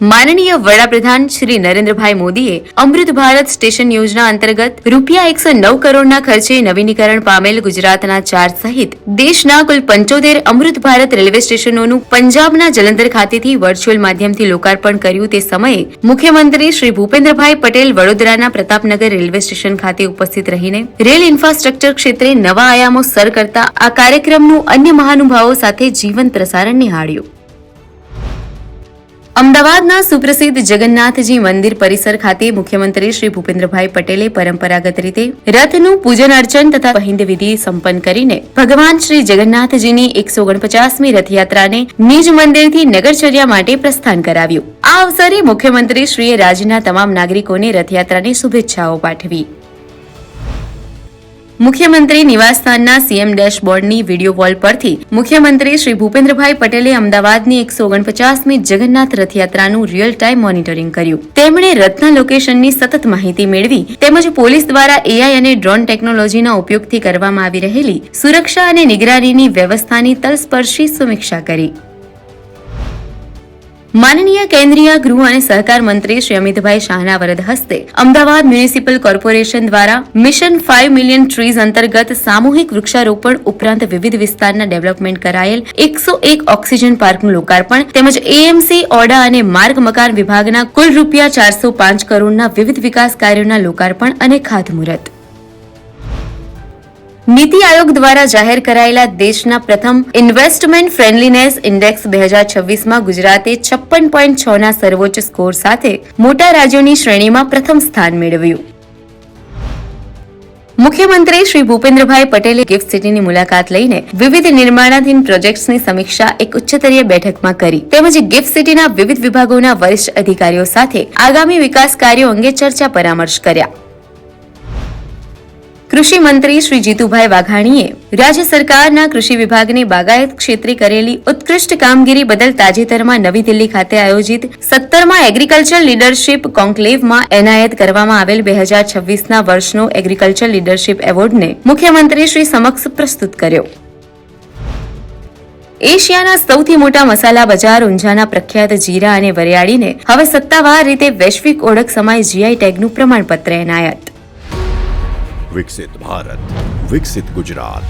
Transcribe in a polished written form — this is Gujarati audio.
માનનીય વડાપ્રધાન શ્રી નરેન્દ્રભાઈ મોદીએ અમૃત ભારત સ્ટેશન યોજના અંતર્ગત રૂપિયા 109 કરોડના ખર્ચે નવીનીકરણ પામેલ ગુજરાતના 4 સહિત દેશના કુલ 75 અમૃત ભારત રેલવે સ્ટેશનોનું પંજાબના જલંધર ખાતેથી વર્ચ્યુઅલ માધ્યમથી લોકાર્પણ કર્યું તે સમયે મુખ્યમંત્રી શ્રી ભૂપેન્દ્રભાઈ પટેલ વડોદરાના પ્રતાપનગર રેલવે સ્ટેશન ખાતે ઉપસ્થિત રહીને રેલ ઇન્ફ્રાસ્ટ્રક્ચર ક્ષેત્રે નવા આયામો સર કરતા આ કાર્યક્રમનું અન્ય મહાનુભાવો સાથે જીવંત પ્રસારણ નિહાળ્યું. અમદાવાદના સુપ્રસિદ્ધ જગન્નાથજી મંદિર પરિસર ખાતે મુખ્યમંત્રી શ્રી ભૂપેન્દ્રભાઈ પટેલે પરંપરાગત રીતે રથનું પૂજન અર્ચન તથા પહિંદ વિધિ સંપન્ન કરીને ભગવાન શ્રી જગન્નાથજીની 149મી રથયાત્રાને નિજ મંદિરથી નગરચર્યા માટે પ્રસ્થાન કરાવ્યું. આ અવસરે મુખ્યમંત્રી શ્રીએ રાજ્યના તમામ નાગરિકોને રથયાત્રાની શુભેચ્છાઓ પાઠવી. મુખ્યમંત્રી નિવાસસ્થાનના સીએમ ડેશબોર્ડની વિડીયો વોલ પરથી મુખ્યમંત્રી શ્રી ભૂપેન્દ્રભાઈ પટેલે અમદાવાદની 149મી જગન્નાથ રથયાત્રાનું રિયલ ટાઈમ મોનિટરિંગ કર્યું. તેમણે રથના લોકેશનની સતત માહિતી મેળવી તેમજ પોલીસ દ્વારા એઆઈ અને ડ્રોન ટેકનોલોજીના ઉપયોગથી કરવામાં આવી રહેલી સુરક્ષા અને નિગરાનીની વ્યવસ્થાની તલસ્પર્શી સમીક્ષા કરી. માનનીય કેન્દ્રીય ગૃહ અને સહકાર મંત્રી શ્રી અમિતભાઈ શાહના વરદ હસ્તે અમદાવાદ મ્યુનિસિપલ કોર્પોરેશન દ્વારા મિશન 5 મિલિયન ટ્રીઝ અંતર્ગત સામૂહિક વૃક્ષારોપણ ઉપરાંત વિવિધ વિસ્તારના ડેવલપમેન્ટ કરાયેલ 101 ઓક્સિજન પાર્કનું લોકાર્પણ તેમજ એએમસી ઓડા અને માર્ગ મકાન વિભાગના કુલ રૂપિયા 405 કરોડના વિવિધ વિકાસ કાર્યોના લોકાર્પણ અને ખાતમુહૂર્ત. નીતિ આયોગ દ્વારા જાહેર કરાયેલા દેશના પ્રથમ ઇન્વેસ્ટમેન્ટ ફ્રેન્ડલીનેસ ઇન્ડેક્સ 2026માં ગુજરાતે 56.6ના સર્વોચ્ચ સ્કોર સાથે મોટા રાજ્યોની શ્રેણીમાં પ્રથમ સ્થાન મેળવ્યું. મુખ્યમંત્રી શ્રી ભૂપેન્દ્રભાઈ પટેલે ગિફ્ટ સિટીની મુલાકાત લઈને વિવિધ નિર્માણાધીન પ્રોજેક્ટ્સની સમીક્ષા એક ઉચ્ચસ્તરીય બેઠકમાં કરી તેમજ ગિફ્ટ સિટીના વિવિધ વિભાગોના વરિષ્ઠ અધિકારીઓ સાથે આગામી વિકાસ કાર્યો અંગે ચર્ચા પરામર્શ કર્યા. કૃષિ મંત્રી શ્રી જીતુભાઈ વાઘાણીએ રાજ્ય સરકારના કૃષિ વિભાગને બાગાયત ક્ષેત્રે કરેલી ઉત્કૃષ્ટ કામગીરી બદલ તાજેતરમાં નવી દિલ્હી ખાતે આયોજિત 17મા એગ્રીકલ્ચર લીડરશીપ કોન્ક્લેવમાં એનાયત કરવામાં આવેલ 2026ના વર્ષનો એગ્રીકલ્ચર લીડરશીપ એવોર્ડને મુખ્યમંત્રી શ્રી સમક્ષ પ્રસ્તુત કર્યો. એશિયાના સૌથી મોટા મસાલા બજાર ઊંઝાના પ્રખ્યાત જીરા અને વરિયાળીને હવે સત્તાવાર રીતે વૈશ્વિક ઓળખ સમાય જીઆઈ ટેગનું પ્રમાણપત્ર એનાયત. વિકસિત ભારત, વિકસિત ગુજરાત.